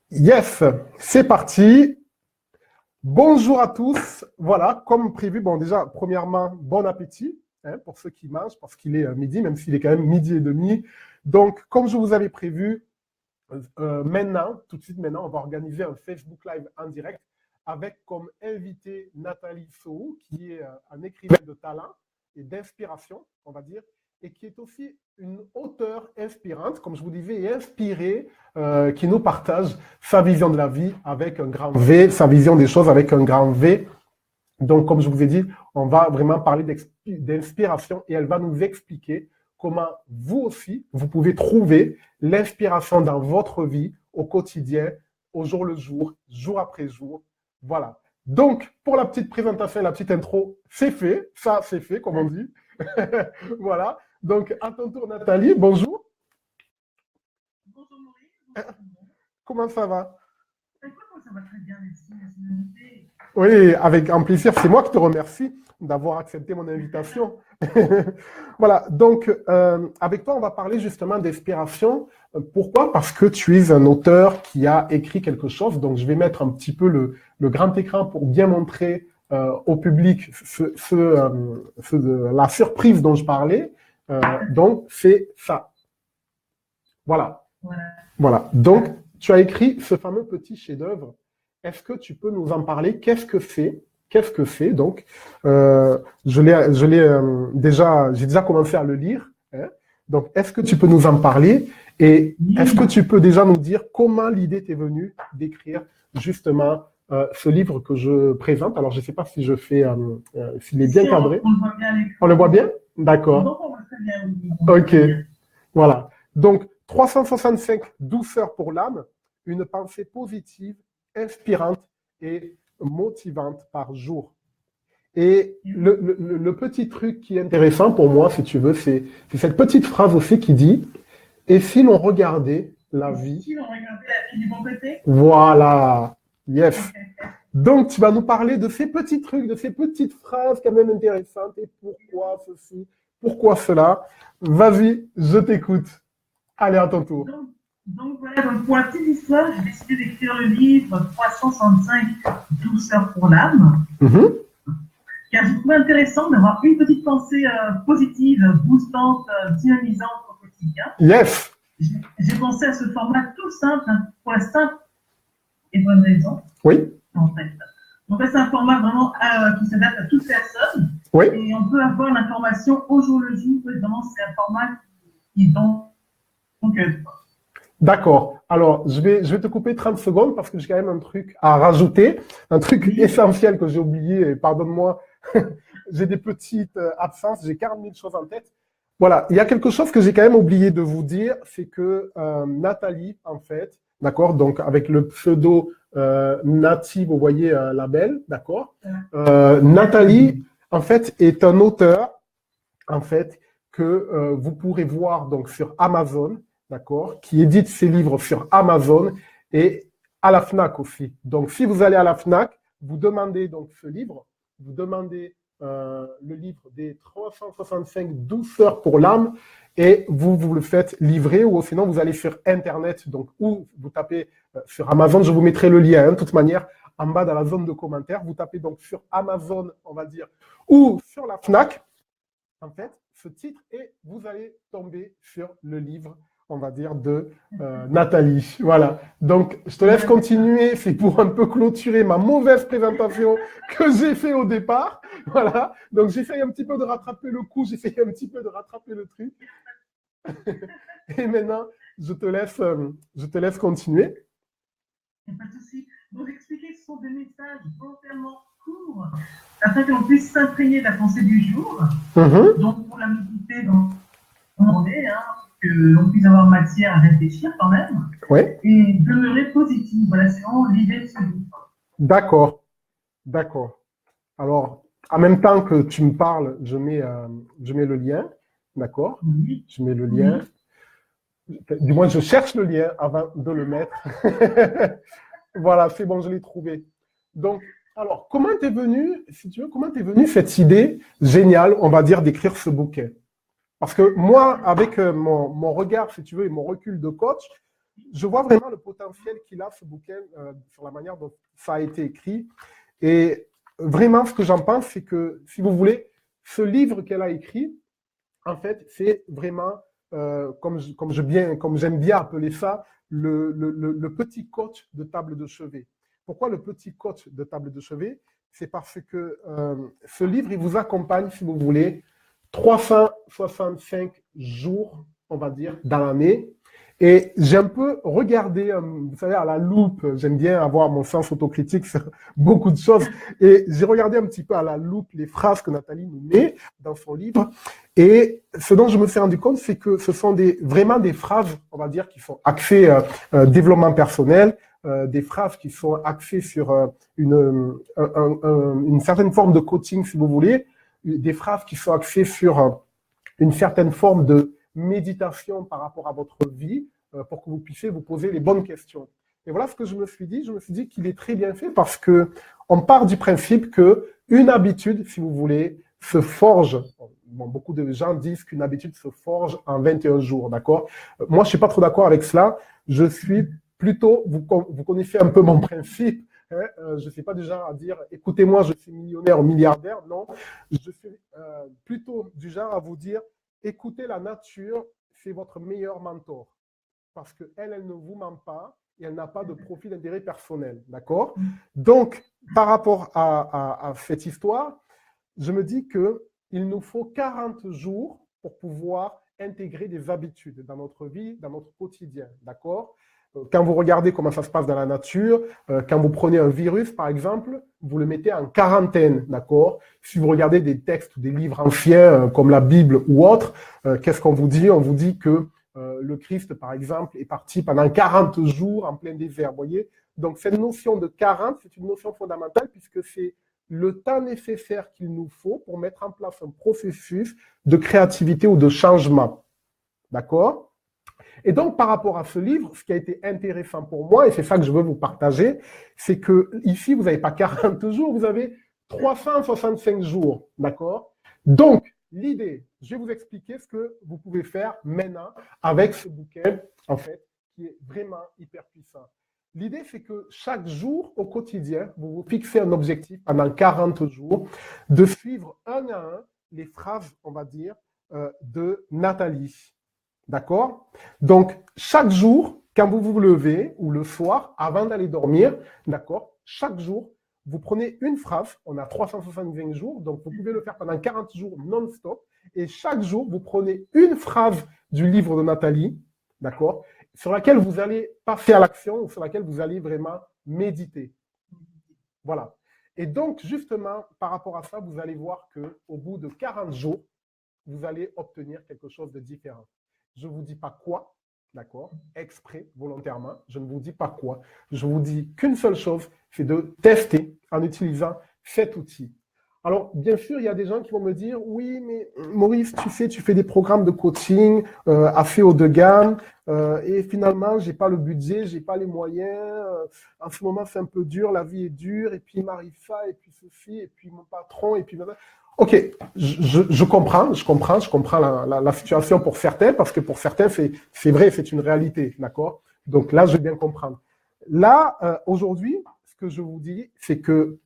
Yes, c'est parti. Bonjour à tous. Voilà, comme prévu, bon déjà, premièrement, bon appétit pour ceux qui mangent, parce qu'il est midi, même s'il est quand même midi et demi. Donc, comme je vous avais prévu, maintenant, tout de suite maintenant, on va organiser un Facebook Live en direct avec comme invité Nathalie Sou, qui est un écrivain de talent et d'inspiration, on va dire, et qui est aussi une auteure inspirante, comme je vous disais, et inspirée, qui nous partage sa vision de la vie avec un grand V, sa vision des choses avec un grand V. Donc, comme je vous ai dit, on va vraiment parler d'inspiration et elle va nous expliquer comment vous aussi, vous pouvez trouver l'inspiration dans votre vie au quotidien, au jour le jour, jour après jour. Voilà. Donc, pour la petite présentation, la petite intro, c'est fait. Ça, c'est fait, comme on dit. Voilà. Donc, à ton tour, Nathalie, bonjour. Bonjour Maurice. Comment ça va? Écoute, moi, ça va très bien, merci. Merci de m'inviter. Oui, avec un plaisir. C'est moi qui te remercie d'avoir accepté mon invitation. Voilà, donc avec toi, on va parler justement d'inspiration. Pourquoi? Parce que tu es un auteur qui a écrit quelque chose. Donc, je vais mettre un petit peu le grand écran pour bien montrer au public la surprise dont je parlais. Donc, c'est ça. Voilà. Voilà. Voilà. Donc, tu as écrit ce fameux petit chef-d'œuvre. Est-ce que tu peux nous en parler? Qu'est-ce que c'est? Qu'est-ce que c'est? Donc, j'ai déjà commencé à le lire. Hein. Donc, est-ce que tu peux nous en parler? Et est-ce que tu peux déjà nous dire comment l'idée t'est venue d'écrire justement ce livre que je présente? Alors, je ne sais pas si je fais, s'il est bien Si, cadré. on le voit bien à l'écran. On le voit bien? D'accord. Donc, on voit très bien, oui. On voit Ok. très bien. Voilà. Donc, 365 douceurs pour l'âme, une pensée positive, inspirante et motivante par jour. Et le petit truc qui est intéressant pour moi, si tu veux, c'est cette petite phrase aussi qui dit « Et si l'on regardait la vie… Si on regardait la vie du bon côté ?» Voilà. Yes. Donc, tu vas nous parler de ces petits trucs, de ces petites phrases quand même intéressantes. Et pourquoi ceci? Pourquoi cela? Vas-y, je t'écoute. Allez, à ton tour. Donc voilà, donc pour la petite histoire, j'ai décidé d'écrire le livre 365 douceurs pour l'âme. Car j'ai trouvé intéressant d'avoir une petite pensée positive, boostante, dynamisante au quotidien. Yes. J'ai pensé à ce format tout simple, hein, pour la simple et bonne raison. Oui. En fait. Donc là, c'est un format vraiment qui s'adapte à toute personne. Oui. Et on peut avoir l'information au jour le jour. Vraiment, c'est un format qui donc D'accord. Alors, je vais te couper 30 secondes parce que j'ai quand même un truc à rajouter, un truc essentiel que j'ai oublié. Pardonne-moi, j'ai des petites absences, j'ai 40 000 choses en tête. Voilà, il y a quelque chose que j'ai quand même oublié de vous dire, c'est que Nathalie, en fait, d'accord, donc avec le pseudo Nati, vous voyez la belle, d'accord. Nathalie, en fait, est un auteur, en fait, que vous pourrez voir donc sur Amazon, d'accord, qui édite ses livres sur Amazon et à la FNAC aussi. Donc, si vous allez à la FNAC, vous demandez donc ce livre, vous demandez le livre des 365 douceurs pour l'âme et vous le faites livrer ou sinon vous allez sur Internet, donc ou vous tapez sur Amazon, je vous mettrai le lien, hein, de toute manière, en bas dans la zone de commentaires, vous tapez donc sur Amazon, on va dire, ou sur la FNAC, en fait, ce titre et vous allez tomber sur le livre, on va dire, de Nathalie. Voilà. Donc, je te laisse continuer. C'est pour un peu clôturer ma mauvaise présentation que j'ai fait au départ. Voilà. Donc, j'essaye un petit peu de rattraper le coup. J'essaye un petit peu de rattraper le truc. Et maintenant, je te laisse continuer. Il n'y a pas de souci. Donc, expliquer que ce sont des messages volontairement courts afin que l'on puisse s'imprégner de la pensée du jour. Donc, pour la méditer, donc, on est, hein, que l'on puisse avoir matière à réfléchir quand même. Oui. Et demeurer positif. Voilà, c'est vraiment l'idée de ce livre. D'accord. D'accord. Alors, en même temps que tu me parles, je mets le lien. D'accord. Oui. Je mets le lien. Du moins, je cherche le lien avant de le mettre. Voilà, c'est bon, je l'ai trouvé. Donc, alors, comment t'es venue, si tu veux, comment t'es venue cette idée géniale, on va dire, d'écrire ce bouquin? Parce que moi, avec mon regard, si tu veux, et mon recul de coach, je vois vraiment le potentiel qu'il a, ce bouquin, sur la manière dont ça a été écrit. Et vraiment, ce que j'en pense, c'est que, si vous voulez, ce livre qu'elle a écrit, en fait, c'est vraiment, comme j'aime bien appeler ça, le petit coach de table de chevet. Pourquoi le petit coach de table de chevet? C'est parce que ce livre, il vous accompagne, si vous voulez, 365 jours, on va dire, dans l'année. Et j'ai un peu regardé, vous savez, à la loupe, j'aime bien avoir mon sens autocritique sur beaucoup de choses, et j'ai regardé un petit peu à la loupe les phrases que Nathalie nous met dans son livre, et ce dont je me suis rendu compte, c'est que ce sont vraiment des phrases, on va dire, qui sont axées développement personnel, des phrases qui sont axées sur une certaine forme de coaching, si vous voulez, des phrases qui sont axées sur une certaine forme de méditation par rapport à votre vie, pour que vous puissiez vous poser les bonnes questions. Et voilà ce que je me suis dit. Je me suis dit qu'il est très bien fait parce que on part du principe que une habitude, si vous voulez, se forge. Bon, beaucoup de gens disent qu'une habitude se forge en 21 jours, d'accord? Moi, je suis pas trop d'accord avec cela. Je suis plutôt, vous connaissez un peu mon principe. Je ne suis pas du genre à dire « écoutez-moi, je suis millionnaire ou milliardaire ». Non, je suis plutôt du genre à vous dire « écoutez la nature, c'est votre meilleur mentor ». Parce qu'elle ne vous ment pas et elle n'a pas de profit d'intérêt personnel. D'accord? Donc, par rapport à cette histoire, je me dis qu'il nous faut 40 jours pour pouvoir intégrer des habitudes dans notre vie, dans notre quotidien. D'accord? Quand vous regardez comment ça se passe dans la nature, quand vous prenez un virus, par exemple, vous le mettez en quarantaine, d'accord? Si vous regardez des textes ou des livres anciens, comme la Bible ou autre, qu'est-ce qu'on vous dit? On vous dit que le Christ, par exemple, est parti pendant 40 jours en plein désert, vous voyez? Donc, cette notion de 40, c'est une notion fondamentale puisque c'est le temps nécessaire qu'il nous faut pour mettre en place un processus de créativité ou de changement. D'accord? Et donc, par rapport à ce livre, ce qui a été intéressant pour moi, et c'est ça que je veux vous partager, c'est que ici, vous n'avez pas 40 jours, vous avez 365 jours. D'accord? Donc, l'idée, je vais vous expliquer ce que vous pouvez faire maintenant avec ce bouquin, en fait, qui est vraiment hyper puissant. L'idée, c'est que chaque jour, au quotidien, vous vous fixez un objectif pendant 40 jours de suivre un à un les phrases, on va dire, de Nathalie. D'accord? Donc, chaque jour, quand vous vous levez, ou le soir, avant d'aller dormir, d'accord? Chaque jour, vous prenez une phrase, on a 365 jours, donc vous pouvez le faire pendant 40 jours non-stop, et chaque jour, vous prenez une phrase du livre de Nathalie, d'accord? Sur laquelle vous allez passer à l'action, ou sur laquelle vous allez vraiment méditer. Voilà. Et donc, justement, par rapport à ça, vous allez voir qu'au bout de 40 jours, vous allez obtenir quelque chose de différent. Je ne vous dis pas quoi, d'accord, exprès, volontairement, je ne vous dis pas quoi. Je vous dis qu'une seule chose, c'est de tester en utilisant cet outil. Alors, bien sûr, il y a des gens qui vont me dire, oui, mais Maurice, tu sais, tu fais des programmes de coaching assez haut de gamme et finalement, je n'ai pas le budget, je n'ai pas les moyens. En ce moment, c'est un peu dur, la vie est dure et puis il m'arrive ça et puis ceci et puis mon patron et puis... Ok, je comprends la situation pour certains, parce que pour certains, c'est vrai, c'est une réalité, d'accord? Donc là, je vais bien comprendre. Là, aujourd'hui, ce que je vous dis, c'est que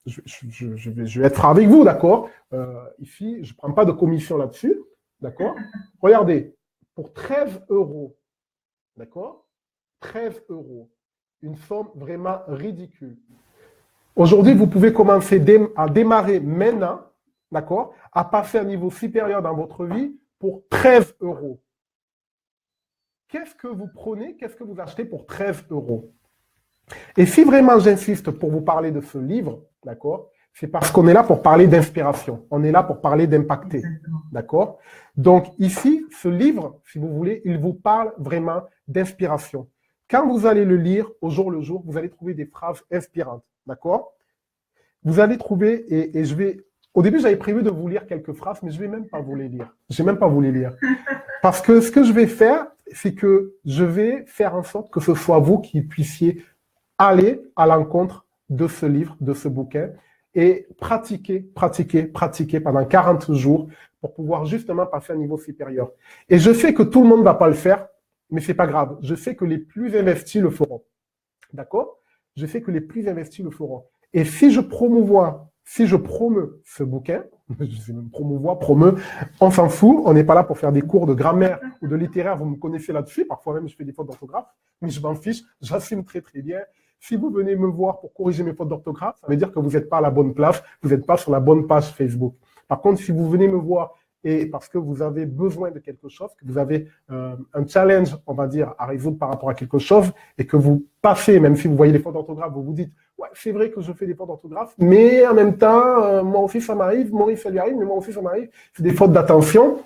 je vais être franc avec vous, d'accord? Ici, je ne prends pas de commission là-dessus, d'accord? Regardez, pour 13 €, d'accord? 13 €, une somme vraiment ridicule. Aujourd'hui, vous pouvez commencer à démarrer maintenant, d'accord, à passer à un niveau supérieur dans votre vie pour 13 €. Qu'est-ce que vous prenez, qu'est-ce que vous achetez pour 13 €? Et si vraiment j'insiste pour vous parler de ce livre, d'accord, c'est parce qu'on est là pour parler d'inspiration, on est là pour parler d'impacter, d'accord? Donc ici, ce livre, si vous voulez, il vous parle vraiment d'inspiration. Quand vous allez le lire au jour le jour, vous allez trouver des phrases inspirantes, d'accord? Vous allez trouver, et je vais... Au début, j'avais prévu de vous lire quelques phrases, mais je ne vais même pas vous les lire. Je ne vais même pas vous les lire. Parce que ce que je vais faire, c'est que je vais faire en sorte que ce soit vous qui puissiez aller à l'encontre de ce livre, de ce bouquin, et pratiquer pendant 40 jours pour pouvoir justement passer à un niveau supérieur. Et je sais que tout le monde ne va pas le faire, mais c'est pas grave. Je sais que les plus investis le feront. D'accord? Je sais que les plus investis le feront. Et si je promeux ce bouquin, je sais même promouvoir, on s'en fout, on n'est pas là pour faire des cours de grammaire ou de littéraire, vous me connaissez là-dessus, parfois même je fais des fautes d'orthographe, mais je m'en fiche, j'assume très très bien. Si vous venez me voir pour corriger mes fautes d'orthographe, ça veut dire que vous n'êtes pas à la bonne place, vous n'êtes pas sur la bonne page Facebook. Par contre, si vous venez me voir et parce que vous avez besoin de quelque chose, que vous avez un challenge, on va dire, à résoudre par rapport à quelque chose, et que vous passez, même si vous voyez les fautes d'orthographe, vous vous dites, ouais, c'est vrai que je fais des fautes d'orthographe, mais en même temps, moi aussi ça m'arrive, Maurice ça lui arrive, mais moi aussi ça m'arrive, c'est des fautes d'attention.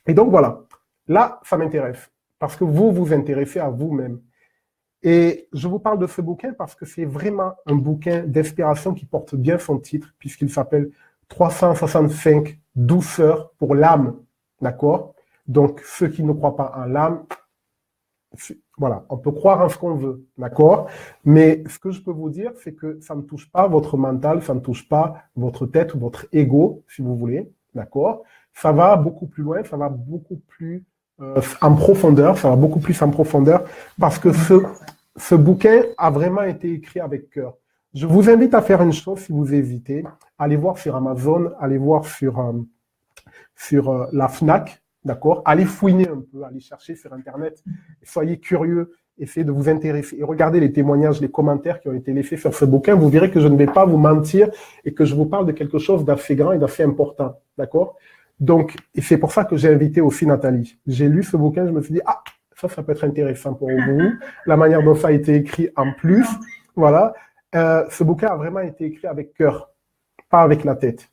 Et donc voilà, là, ça m'intéresse, parce que vous vous intéressez à vous-même. Et je vous parle de ce bouquin parce que c'est vraiment un bouquin d'inspiration qui porte bien son titre, puisqu'il s'appelle 365 douceurs pour l'âme. D'accord? Donc, ceux qui ne croient pas en l'âme, voilà, on peut croire en ce qu'on veut. D'accord? Mais ce que je peux vous dire, c'est que ça ne touche pas votre mental, ça ne touche pas votre tête ou votre ego, si vous voulez. D'accord? Ça va beaucoup plus loin, ça va beaucoup plus en profondeur, ça va beaucoup plus en profondeur parce que ce bouquin a vraiment été écrit avec cœur. Je vous invite à faire une chose si vous hésitez. Allez voir sur Amazon, allez voir sur la FNAC, d'accord? Allez fouiner un peu, allez chercher sur Internet. Soyez curieux, essayez de vous intéresser et regardez les témoignages, les commentaires qui ont été laissés sur ce bouquin. Vous verrez que je ne vais pas vous mentir et que je vous parle de quelque chose d'assez grand et d'assez important, d'accord? Donc, et c'est pour ça que j'ai invité aussi Nathalie. J'ai lu ce bouquin, je me suis dit, ah, ça peut être intéressant pour vous. La manière dont ça a été écrit en plus, voilà. Ce bouquin a vraiment été écrit avec cœur, pas avec la tête,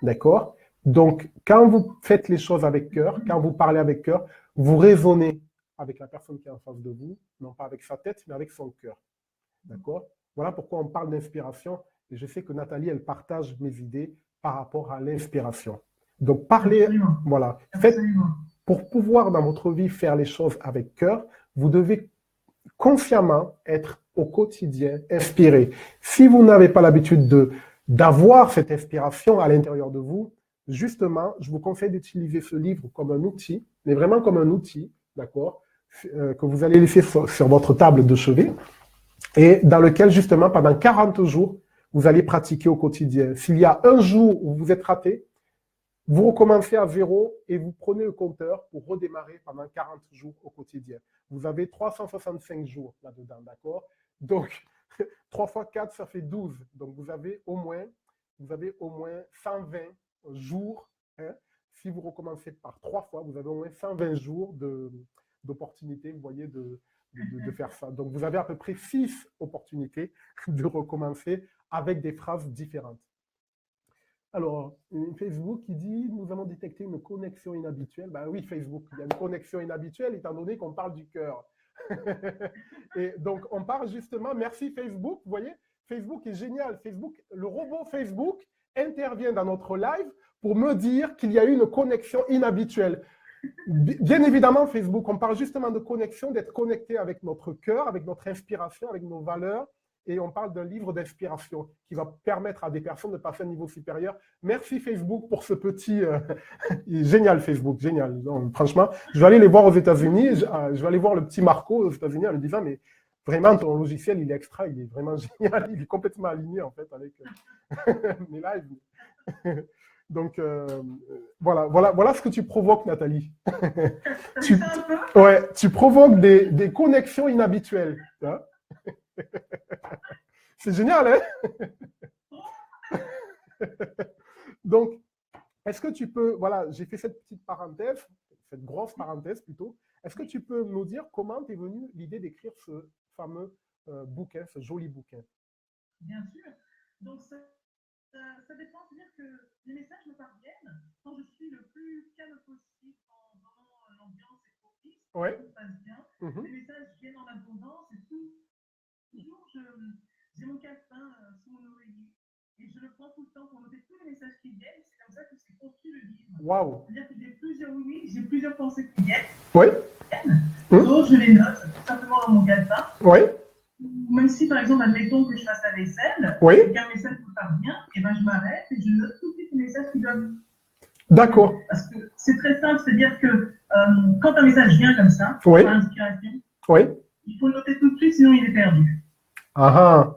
d'accord? Donc, quand vous faites les choses avec cœur, quand vous parlez avec cœur, vous raisonnez avec la personne qui est en face de vous, non pas avec sa tête, mais avec son cœur, d'accord? Voilà pourquoi on parle d'inspiration. Et je sais que Nathalie, elle partage mes idées par rapport à l'inspiration. Donc, parlez, absolument. Voilà. Pour pouvoir dans votre vie faire les choses avec cœur, vous devez consciemment être au quotidien inspiré. Si vous n'avez pas l'habitude d'avoir cette inspiration à l'intérieur de vous, justement, je vous conseille d'utiliser ce livre comme un outil, mais vraiment comme un outil, d'accord, que vous allez laisser sur votre table de chevet et dans lequel, justement, pendant 40 jours, vous allez pratiquer au quotidien. S'il y a un jour où vous êtes raté, vous recommencez à zéro et vous prenez le compteur pour redémarrer pendant 40 jours au quotidien. Vous avez 365 jours là-dedans, d'accord? Donc, 3 fois 4, ça fait 12. Donc, vous avez au moins 120 jours. Hein? Si vous recommencez par 3 fois, vous avez au moins 120 jours d'opportunités, vous voyez, de faire ça. Donc, vous avez à peu près 6 opportunités de recommencer avec des phrases différentes. Alors, Facebook qui dit « Nous avons détecté une connexion inhabituelle ». Ben oui, Facebook, il y a une connexion inhabituelle étant donné qu'on parle du cœur. Et donc, on parle justement, merci Facebook, vous voyez, Facebook est génial. Facebook, le robot Facebook intervient dans notre live pour me dire qu'il y a eu une connexion inhabituelle. Bien évidemment, Facebook, on parle justement de connexion, d'être connecté avec notre cœur, avec notre inspiration, avec nos valeurs. Et on parle d'un livre d'inspiration qui va permettre à des personnes de passer à un niveau supérieur. Merci Facebook pour ce petit... génial Facebook, génial. Donc, franchement, je vais aller les voir aux États-Unis. Je vais aller voir le petit Marco aux États-Unis en lui disant, mais vraiment, ton logiciel, il est extra, il est vraiment génial. Il est complètement aligné, en fait, avec mes lives. Donc, voilà ce que tu provoques, Nathalie. tu provoques des connexions inhabituelles. Hein? C'est génial, hein? Donc, est-ce que tu peux, voilà, j'ai fait cette petite parenthèse, cette grosse parenthèse plutôt. Est-ce que tu peux nous dire comment t'es venue l'idée d'écrire ce fameux bouquin, ce joli bouquin? Bien sûr. Donc, ça dépend. C'est-à-dire que les messages me parviennent quand je suis le plus calme possible, quand vraiment l'ambiance est propice, ouais. Tout se passe bien. Les messages viennent en abondance et tout. Toujours, j'ai mon calepin sous mon oreiller et je le prends tout le temps pour noter tous les messages qui viennent. C'est comme ça que c'est construit le livre. Waouh! C'est-à-dire que j'ai plusieurs pensées qui viennent. Oui. Donc, je les note tout simplement dans mon calepin. Oui. Même si, par exemple, admettons que je fasse la vaisselle, oui. et qu'un message me parvient, et ben je m'arrête et je note tout de suite les messages qui doivent. D'accord. Parce que c'est très simple, c'est-à-dire que quand un message vient comme ça, Oui. par inspiration, Oui. il faut le noter tout de suite, sinon il est perdu. Ah ah.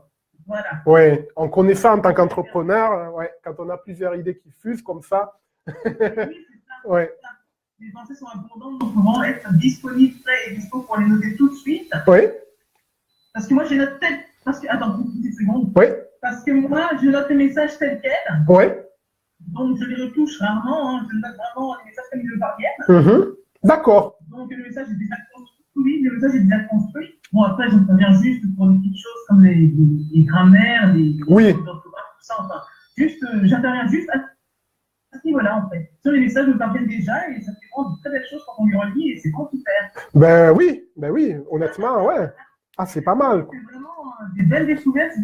Voilà. Oui, on connaît ça en tant qu'entrepreneur, ouais, quand on a plusieurs idées qui fusent comme ça. Oui, c'est ça. Ouais. Les pensées sont abondantes, donc comment être disponible, prêt et dispo pour les noter tout de suite. Oui. Parce que moi, j'ai notre tête. Attends, une petite seconde. Oui. Parce que moi, je note les messages tels quels. Oui. Donc, je les retouche rarement. Hein. Je note vraiment les messages comme ils me parviennent. Mm-hmm. D'accord. Donc, le message est déjà construit. Oui, le message est déjà construit. Bon, après, j'interviens juste pour des petites choses comme les grammaires, les oui. tout ça. Enfin, juste, j'interviens juste à ce niveau-là, en fait. Sur les messages me parviennent déjà et ça fait vraiment de très belles choses quand on les relit et c'est vraiment super. Ben oui, honnêtement, ouais. Ah, c'est pas mal. C'est vraiment des belles découvertes,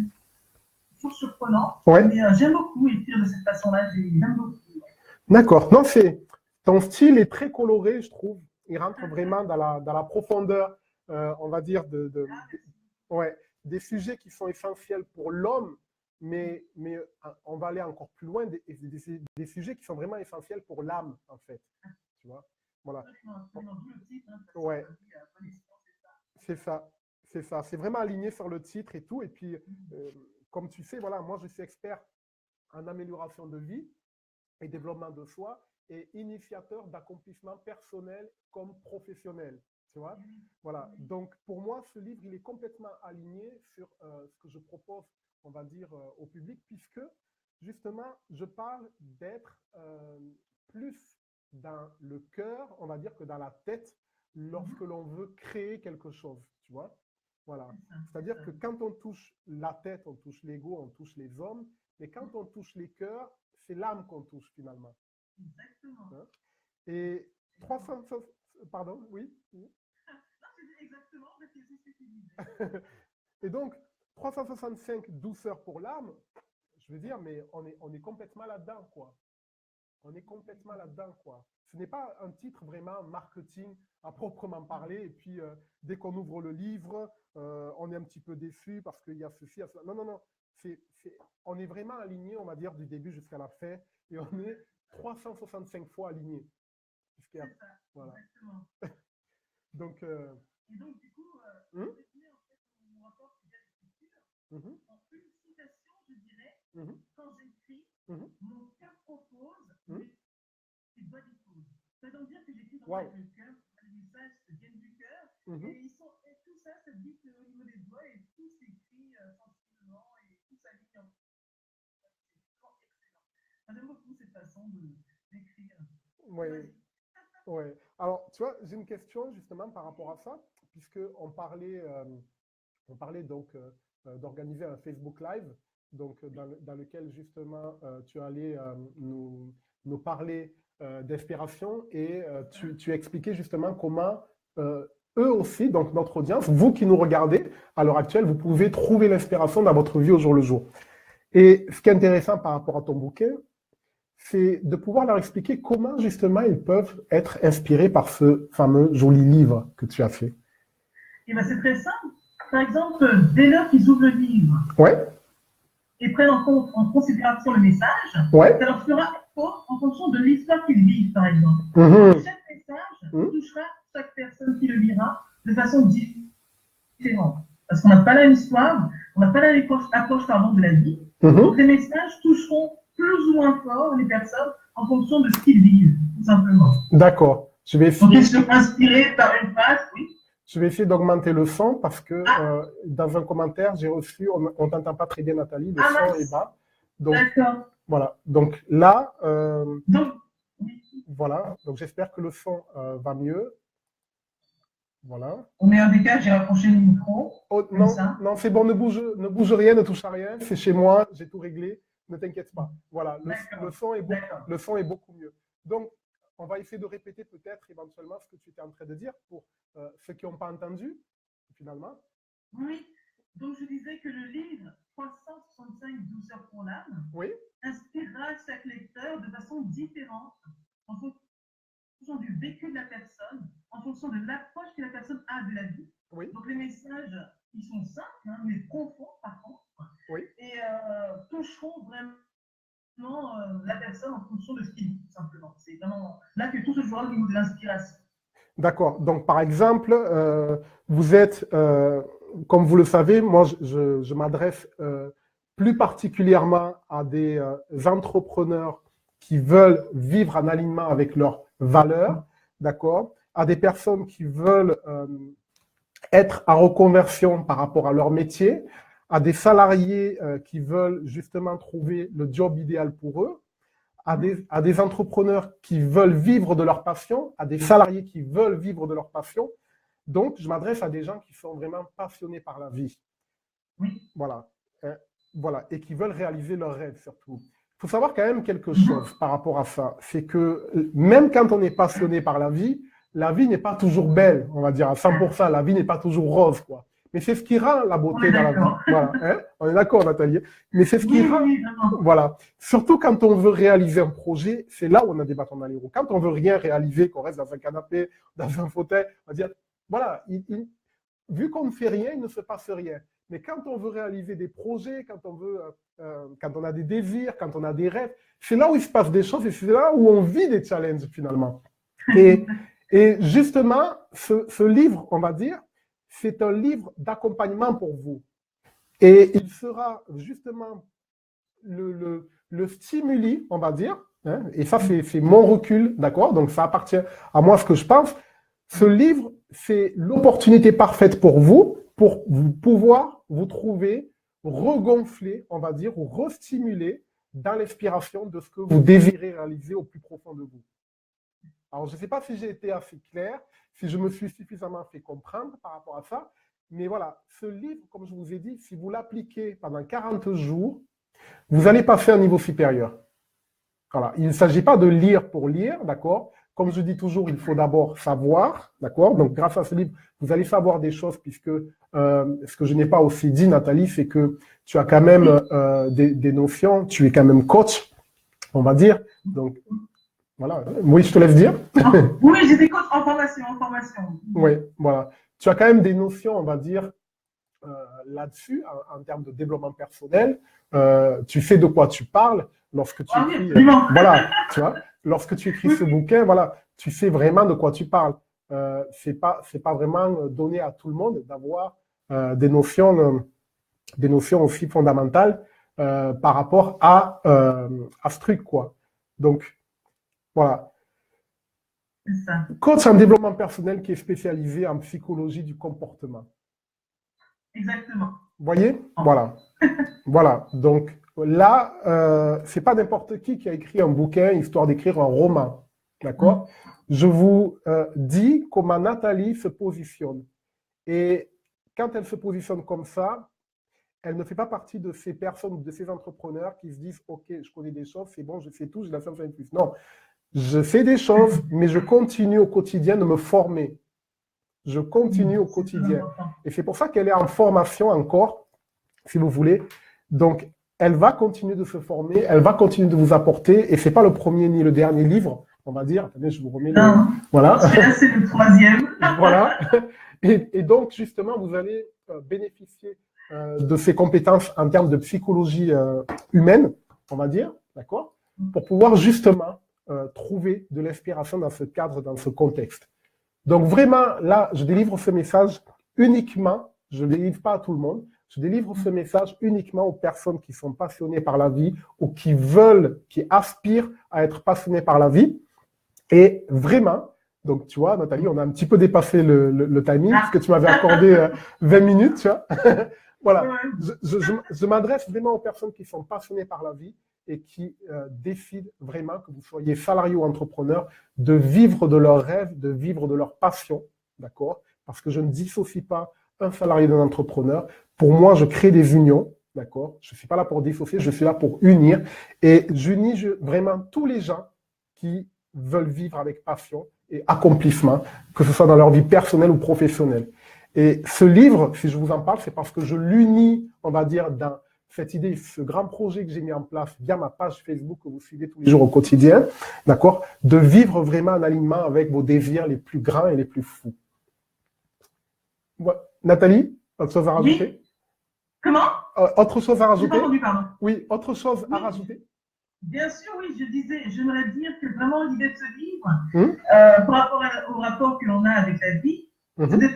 toujours surprenant. Ouais. Mais j'aime beaucoup écrire de cette façon-là, j'aime beaucoup. Ouais. D'accord. Non, ton style est très coloré, je trouve. Il rentre vraiment dans la profondeur, on va dire, ouais, des sujets qui sont essentiels pour l'homme, mais on va aller encore plus loin, des sujets qui sont vraiment essentiels pour l'âme, en fait. Tu vois? Voilà. Ouais. C'est ça. C'est ça. C'est vraiment aligné sur le titre et tout. Et puis, comme tu sais, voilà, moi, je suis expert en amélioration de vie et développement de soi et initiateur d'accomplissement personnel comme professionnel. Tu vois? Voilà. Donc, pour moi, ce livre, il est complètement aligné sur ce que je propose, on va dire, au public, puisque, justement, je parle d'être plus dans le cœur, on va dire, que dans la tête, lorsque l'on veut créer quelque chose, tu vois? Voilà. C'est-à-dire que quand on touche la tête, on touche l'ego, on touche les hommes, mais quand on touche les cœurs, c'est l'âme qu'on touche finalement. Exactement. Hein? Et 300, pardon, oui. Exactement, c'est ce que tu disais. Et donc, 365 douceurs pour l'âme, je veux dire, mais on est complètement là-dedans, quoi. On est complètement là-dedans, quoi. Ce n'est pas un titre vraiment marketing à proprement parler. Et puis, dès qu'on ouvre le livre, on est un petit peu déçu parce qu'il y a ceci, il y a cela. Non, non, non. On est vraiment aligné, on va dire, du début jusqu'à la fin. Et on est 365 fois aligné. C'est ça, voilà. Exactement. Donc, et donc, du coup, je vais finir en fait mon rapport sur l'écriture. En une citation, je dirais, quand j'écris, mon cœur propose, mais c'est bonne écoute. Ça veut dire que j'écris dans le cœur, les messages viennent du cœur, et tout ça, ça dit au niveau des doigts, et tout s'écrit sensiblement, et tout s'aligne en c'est vraiment excellent. J'aime beaucoup cette façon d'écrire. Oui. Oui. Alors, tu vois, j'ai une question justement par rapport à ça, puisqu'on parlait, donc d'organiser un Facebook Live, donc dans lequel justement tu allais nous parler d'inspiration et tu expliquais justement comment eux aussi, donc notre audience, vous qui nous regardez à l'heure actuelle, vous pouvez trouver l'inspiration dans votre vie au jour le jour. Et ce qui est intéressant par rapport à ton bouquin, c'est de pouvoir leur expliquer comment justement ils peuvent être inspirés par ce fameux joli livre que tu as fait. Et ben c'est très simple. Par exemple, dès lors qu'ils ouvrent le livre et prennent en considération le message, ça leur fera écho en fonction de l'histoire qu'ils vivent, par exemple. Chaque message touchera chaque personne qui le lira de façon différente. Parce qu'on n'a pas la même histoire, on n'a pas la même approche de la vie. Donc les messages toucheront plus ou moins fort les personnes en fonction de ce qu'ils vivent, tout simplement. D'accord. Donc ils sont inspirés par une phrase, oui. Je vais essayer d'augmenter le son parce que dans un commentaire, j'ai reçu, on ne t'entend pas très bien Nathalie, le son est bas. D'accord. Voilà. Donc là, voilà. Donc j'espère que le son va mieux. Voilà. On met un décalage, j'ai rapproché le micro. Oh, non, c'est bon, ne bouge rien, ne touche à rien. C'est chez moi, j'ai tout réglé. Ne t'inquiète pas. Voilà, le son est beaucoup mieux. Donc, on va essayer de répéter peut-être éventuellement ce que tu étais en train de dire pour ceux qui n'ont pas entendu, finalement. Oui, donc je disais que le livre 365 douceurs pour l'âme inspirera chaque lecteur de façon différente en fonction du vécu de la personne, en fonction de l'approche que la personne a de la vie. Donc les messages, ils sont simples, mais profonds par contre, et toucheront vraiment la personne en fonction de ce qu'il dit, tout simplement. C'est vraiment là que tout se jouera au niveau de l'inspiration. D'accord. Donc, par exemple, vous êtes, comme vous le savez, moi, je m'adresse plus particulièrement à des entrepreneurs qui veulent vivre en alignement avec leurs valeurs, d'accord, à des personnes qui veulent être en reconversion par rapport à leur métier, à des salariés qui veulent justement trouver le job idéal pour eux, à des entrepreneurs qui veulent vivre de leur passion, à des salariés qui veulent vivre de leur passion. Donc, je m'adresse à des gens qui sont vraiment passionnés par la vie. Oui. Voilà. Voilà. Et qui veulent réaliser leurs rêves surtout. Il faut savoir quand même quelque chose par rapport à ça. C'est que même quand on est passionné par la vie n'est pas toujours belle, on va dire à 100%. La vie n'est pas toujours rose, quoi. Mais c'est ce qui rend la beauté dans la vie. Voilà, hein, on est d'accord, Nathalie. Mais c'est ce qui rend. Voilà. Surtout quand on veut réaliser un projet, c'est là où on a des bâtons dans les roues. Quand on veut rien réaliser, qu'on reste dans un canapé, dans un fauteuil, on va dire, voilà, vu qu'on ne fait rien, il ne se passe rien. Mais quand on veut réaliser des projets, quand on a des désirs, quand on a des rêves, c'est là où il se passe des choses et c'est là où on vit des challenges finalement. Et justement, ce livre, on va dire, c'est un livre d'accompagnement pour vous. Et il sera justement le stimuli, on va dire, hein, et ça c'est mon recul, d'accord? Donc ça appartient à moi ce que je pense. Ce livre, c'est l'opportunité parfaite pour vous pouvoir vous trouver regonflé, on va dire, ou restimuler dans l'inspiration de ce que vous désirez réaliser au plus profond de vous. Alors, je ne sais pas si j'ai été assez clair, si je me suis suffisamment fait comprendre par rapport à ça, mais voilà, ce livre, comme je vous ai dit, si vous l'appliquez pendant 40 jours, vous allez passer à un niveau supérieur. Voilà, il ne s'agit pas de lire pour lire, d'accord? Comme je dis toujours, il faut d'abord savoir, d'accord? Donc, grâce à ce livre, vous allez savoir des choses puisque ce que je n'ai pas aussi dit, Nathalie, c'est que tu as quand même des notions, tu es quand même coach, on va dire. Donc, voilà. Oui, je te laisse dire. Oui, j'ai des coachs en formation, Oui, voilà. Tu as quand même des notions, on va dire, là-dessus, en termes de développement personnel. Tu sais de quoi tu parles lorsque tu écris. Voilà, tu vois. Lorsque tu écris ce bouquin, voilà, tu sais vraiment de quoi tu parles. C'est pas vraiment donné à tout le monde d'avoir des notions aussi fondamentales par rapport à ce truc, quoi. Donc, voilà. Coach en développement personnel qui est spécialisé en psychologie du comportement. Exactement. Vous voyez? Voilà. Voilà. Donc là, c'est pas n'importe qui a écrit un bouquin histoire d'écrire un roman. D'accord? Je vous dis comment Nathalie se positionne. Et quand elle se positionne comme ça, elle ne fait pas partie de ces personnes, de ces entrepreneurs qui se disent « Ok, je connais des choses, c'est bon, je sais tout, j'ai la science plus. » Non. Je fais des choses, mais je continue au quotidien de me former. Je continue au quotidien. Et c'est pour ça qu'elle est en formation encore, si vous voulez. Donc, elle va continuer de se former, elle va continuer de vous apporter. Et ce n'est pas le premier ni le dernier livre, on va dire. Attendez, je vous remets le… Voilà. C'est le troisième. Voilà. Et donc, justement, vous allez bénéficier de ces compétences en termes de psychologie humaine, on va dire, d'accord, pour pouvoir justement trouver de l'inspiration dans ce cadre, dans ce contexte. Donc vraiment, là, je délivre ce message uniquement, je ne délivre pas à tout le monde, je délivre ce message uniquement aux personnes qui sont passionnées par la vie ou qui veulent, qui aspirent à être passionnées par la vie. Et vraiment, donc tu vois, Nathalie, on a un petit peu dépassé le timing parce que tu m'avais accordé 20 minutes, tu vois. Voilà, je m'adresse vraiment aux personnes qui sont passionnées par la vie et qui décident vraiment, que vous soyez salarié ou entrepreneur, de vivre de leurs rêves, de vivre de leur passion, d'accord? Parce que je ne dissocie pas un salarié d'un entrepreneur. Pour moi, je crée des unions, d'accord? Je ne suis pas là pour dissocier, je suis là pour unir. Et j'unis vraiment tous les gens qui veulent vivre avec passion et accomplissement, que ce soit dans leur vie personnelle ou professionnelle. Et ce livre, si je vous en parle, c'est parce que je l'unis, on va dire, dans cette idée, ce grand projet que j'ai mis en place via ma page Facebook que vous suivez tous les jours au quotidien, d'accord, de vivre vraiment en alignement avec vos désirs les plus grands et les plus fous. Ouais. Nathalie, autre chose à rajouter? Oui. Comment? Autre chose à rajouter? J'ai pas entendu, pardon. Oui, autre chose à rajouter? Bien sûr, oui, j'aimerais dire que vraiment l'idée de ce livre, par rapport au rapport que l'on a avec la vie, c'est de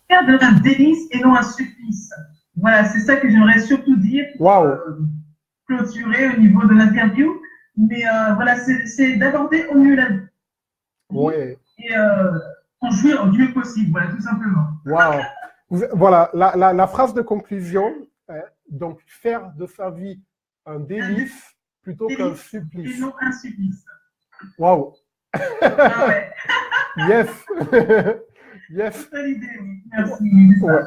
faire de un délice et non un supplice. Voilà, c'est ça que j'aimerais surtout dire pour clôturer au niveau de l'interview. Mais voilà, c'est d'aborder au mieux la vie. Oui. Et en jouir au mieux possible, voilà, tout simplement. Waouh. Voilà, la phrase de conclusion, donc faire de sa vie un délice plutôt qu'un supplice. Et non un supplice. Waouh. Ah ouais. Yes. Yes. C'est ça l'idée, oui. Merci. Ouais.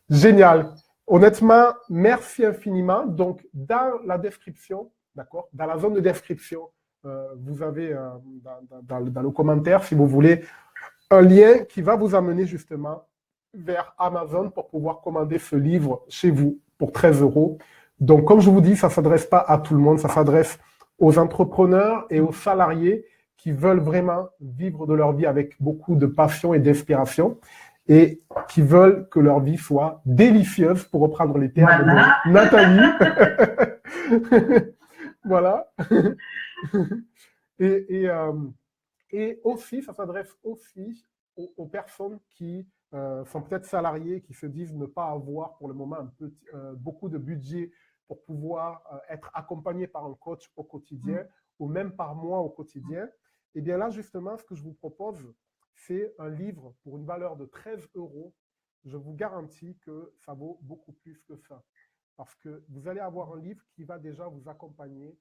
Génial. Honnêtement, merci infiniment. Donc, dans la description, d'accord, dans la zone de description, vous avez dans le commentaire, si vous voulez, un lien qui va vous amener justement vers Amazon pour pouvoir commander ce livre chez vous pour 13 €. Donc, comme je vous dis, ça ne s'adresse pas à tout le monde, ça s'adresse aux entrepreneurs et aux salariés qui veulent vraiment vivre de leur vie avec beaucoup de passion et d'inspiration et qui veulent que leur vie soit délicieuse, pour reprendre les termes de Nathalie. Voilà. Et aussi, ça s'adresse aussi aux personnes qui sont peut-être salariés, qui se disent ne pas avoir pour le moment beaucoup de budget pour pouvoir être accompagnés par un coach au quotidien ou même par moi au quotidien. Et bien là, justement, ce que je vous propose, c'est un livre pour une valeur de 13 €. Je vous garantis que ça vaut beaucoup plus que ça. Parce que vous allez avoir un livre qui va déjà vous accompagner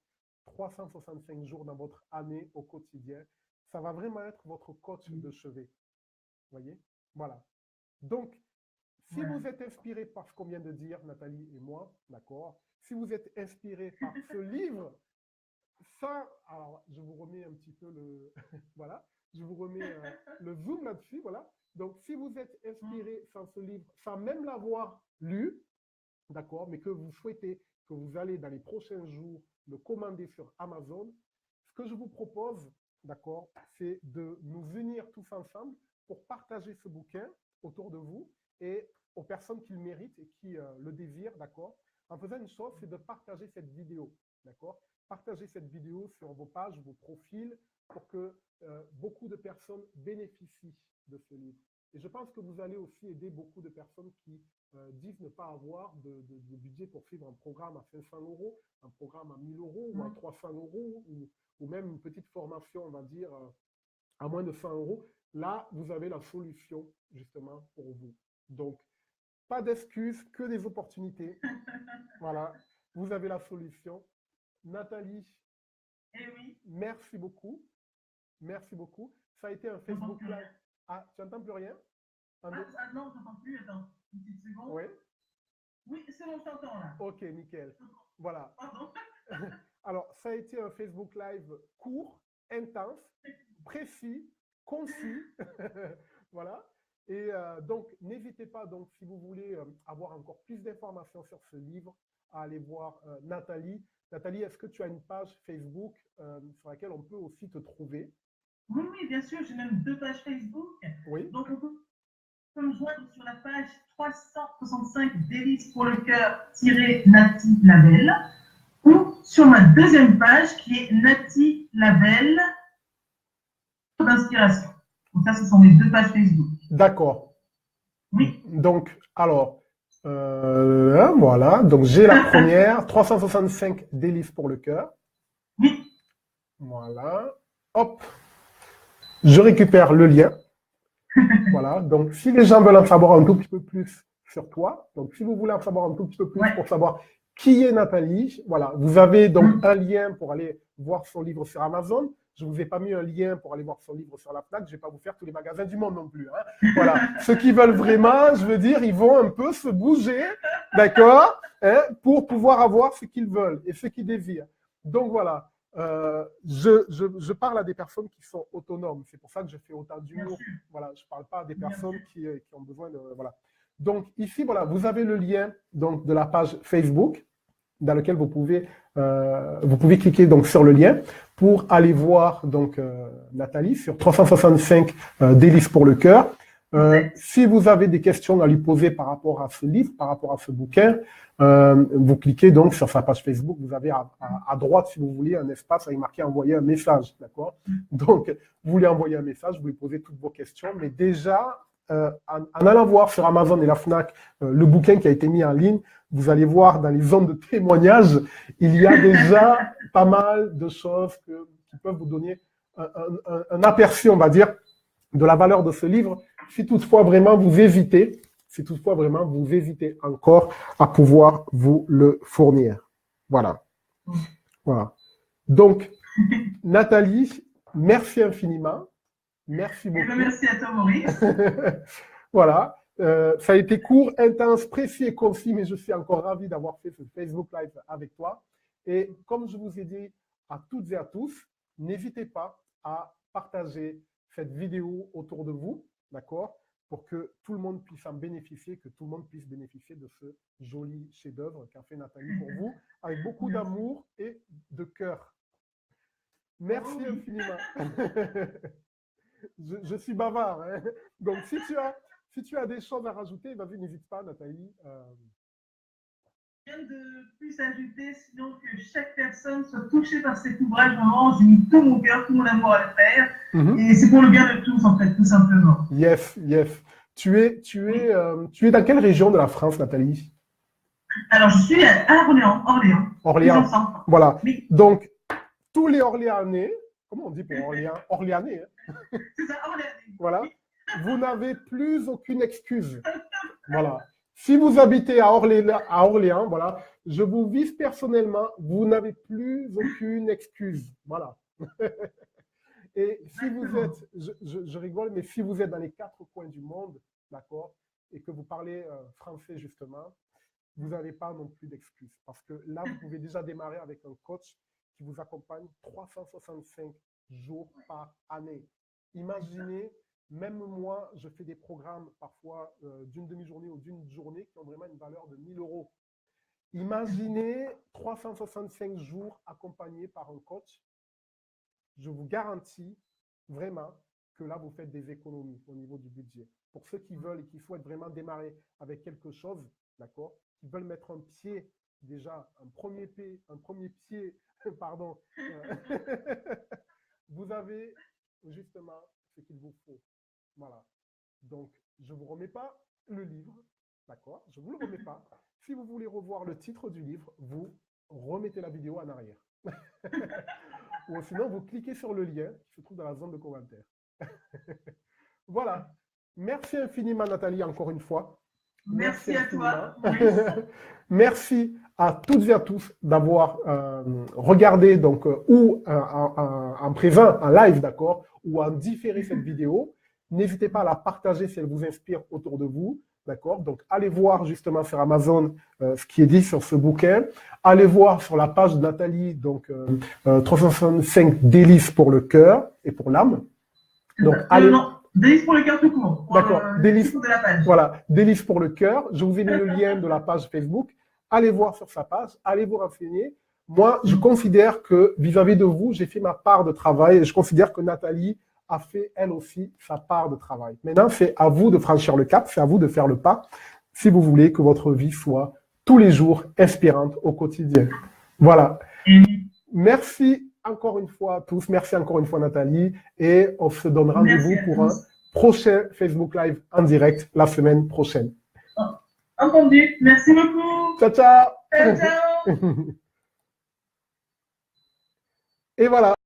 365 jours dans votre année au quotidien. Ça va vraiment être votre coach de chevet. Vous voyez? Voilà. Donc, si vous êtes inspiré par ce qu'on vient de dire, Nathalie et moi, d'accord? Si vous êtes inspiré par ce livre, ça, alors je vous remets un petit peu le, voilà, je vous remets le zoom là-dessus, voilà. Donc, si vous êtes inspiré par ce livre, sans même l'avoir lu, d'accord, mais que vous souhaitez, que vous allez dans les prochains jours le commander sur Amazon, ce que je vous propose, d'accord, c'est de nous unir tous ensemble pour partager ce bouquin autour de vous et aux personnes qui le méritent et qui le désirent, d'accord, en faisant une chose, c'est de partager cette vidéo, d'accord. Partagez cette vidéo sur vos pages, vos profils, pour que beaucoup de personnes bénéficient de ce livre. Et je pense que vous allez aussi aider beaucoup de personnes qui disent ne pas avoir de budget pour suivre un programme à 500 €, un programme à 1 000 € ou à 300 € ou même une petite formation, on va dire, à moins de 100 €. Là, vous avez la solution justement pour vous. Donc, pas d'excuses, que des opportunités. Voilà, vous avez la solution. Nathalie, merci beaucoup. Merci beaucoup. Ça a été un Facebook Live. Ah, tu n'entends plus rien? Non, je n'entends plus. Attends, une petite seconde. Oui. Oui, c'est bon, je t'entends là. Ok, nickel. Voilà. Pardon. Alors, ça a été un Facebook Live court, intense, précis, concis. Voilà. Et donc, n'hésitez pas, donc, si vous voulez avoir encore plus d'informations sur ce livre, à aller voir Nathalie. Nathalie, est-ce que tu as une page Facebook sur laquelle on peut aussi te trouver? Oui, bien sûr, j'ai même 2 pages Facebook. Oui. Donc, on peut me joindre sur la page 365 délices pour le cœur Nati Label ou sur ma deuxième page qui est Nati Label d'inspiration. Donc, ça, ce sont mes 2 pages Facebook. D'accord. Oui. Donc, alors, voilà. Donc, j'ai la première, 365 délices pour le cœur. Oui. Voilà. Hop. Je récupère le lien. Voilà. Donc, si les gens veulent en savoir un tout petit peu plus sur toi, donc si vous voulez en savoir un tout petit peu plus pour savoir qui est Nathalie, voilà. Vous avez donc un lien pour aller voir son livre sur Amazon. Je ne vous ai pas mis un lien pour aller voir son livre sur la FNAC. Je ne vais pas vous faire tous les magasins du monde non plus. Hein. Voilà. Ceux qui veulent vraiment, je veux dire, ils vont un peu se bouger, d'accord, hein, pour pouvoir avoir ce qu'ils veulent et ce qu'ils désirent. Donc, voilà. Je parle à des personnes qui sont autonomes. C'est pour ça que je fais autant d'humour. Voilà, je ne parle pas à des personnes qui ont besoin de… Voilà. Donc, ici, voilà, vous avez le lien donc, de la page Facebook dans lequel vous pouvez cliquer donc, sur le lien pour aller voir donc, Nathalie sur 365 délices pour le cœur. Si vous avez des questions à lui poser par rapport à ce livre, par rapport à ce bouquin, vous cliquez donc sur sa page Facebook. Vous avez à droite, si vous voulez, un espace avec marqué « Envoyer un message ». D'accord? Donc, vous lui envoyez un message, vous lui posez toutes vos questions. Mais déjà, en allant voir sur Amazon et la FNAC le bouquin qui a été mis en ligne, vous allez voir dans les zones de témoignages, il y a déjà pas mal de choses qui peuvent vous donner un aperçu, on va dire, de la valeur de ce livre. Si toutefois vraiment vous hésitez encore à pouvoir vous le fournir. Voilà. Voilà. Donc, Nathalie, merci infiniment. Merci beaucoup. Merci à toi, Maurice. Voilà. Ça a été court, intense, précis et concis, mais je suis encore ravi d'avoir fait ce Facebook Live avec toi. Et comme je vous ai dit à toutes et à tous, n'hésitez pas à partager cette vidéo autour de vous, d'accord, pour que tout le monde puisse en bénéficier, que tout le monde puisse bénéficier de ce joli chef-d'œuvre qu'a fait Nathalie pour vous, avec beaucoup d'amour et de cœur. Merci infiniment. Je suis bavard, hein. Donc, si tu as des choses à rajouter, vas-y, n'hésite pas, Nathalie. Rien de plus ajouter, sinon que chaque personne soit touchée par cet ouvrage. Vraiment, j'ai mis tout mon cœur, tout mon amour à le faire. Et c'est pour le bien de tous, en fait, tout simplement. Yes, yes. Tu es dans quelle région de la France, Nathalie? Alors, je suis à Orléans. Orléans. Voilà. Oui. Donc, tous les Orléanais, comment on dit pour Orléans? Orléanais. Hein? C'est ça, Orléanais. Voilà. Vous n'avez plus aucune excuse. Voilà. Si vous habitez à Orléans, voilà, je vous vise personnellement, vous n'avez plus aucune excuse. Voilà. Et si vous êtes, je rigole, mais si vous êtes dans les 4 coins du monde, d'accord, et que vous parlez français justement, vous n'avez pas non plus d'excuses. Parce que là, vous pouvez déjà démarrer avec un coach qui vous accompagne 365 jours par année. Imaginez, même moi, je fais des programmes parfois d'une demi-journée ou d'une journée qui ont vraiment une valeur de 1 000 €. Imaginez 365 jours accompagnés par un coach. Je vous garantis vraiment que là, vous faites des économies au niveau du budget. Pour ceux qui veulent et qui souhaitent vraiment démarrer avec quelque chose, d'accord, qui veulent mettre un pied, déjà, un premier pied, pardon, vous avez justement ce qu'il vous faut. Voilà. Donc, je ne vous remets pas le livre, d'accord? Je ne vous le remets pas. Si vous voulez revoir le titre du livre, vous remettez la vidéo en arrière. Ou sinon, vous cliquez sur le lien qui se trouve dans la zone de commentaires. Voilà. Merci infiniment, Nathalie, encore une fois. Merci à toi. Merci à toutes et à tous d'avoir regardé, donc, ou en présent, en live, d'accord, ou en différé cette vidéo. N'hésitez pas à la partager si elle vous inspire autour de vous. D'accord? Donc, allez voir justement sur Amazon ce qui est dit sur ce bouquin. Allez voir sur la page de Nathalie, donc 365 délices pour le cœur et pour l'âme. Donc, allez... Non, délices pour le cœur tout court. D'accord, délices, de la page. Voilà, délices pour le cœur. Je vous ai mis le lien de la page Facebook. Allez voir sur sa page, allez vous renseigner. Moi, je considère que vis-à-vis de vous, j'ai fait ma part de travail et je considère que Nathalie a fait, elle aussi, sa part de travail. Maintenant, c'est à vous de franchir le cap, c'est à vous de faire le pas, si vous voulez que votre vie soit tous les jours inspirante au quotidien. Voilà. Merci encore une fois à tous, merci encore une fois Nathalie, et on se donne rendez-vous pour un prochain Facebook Live en direct la semaine prochaine. Entendu. Merci beaucoup. Ciao, ciao. Ciao, ciao. Et voilà.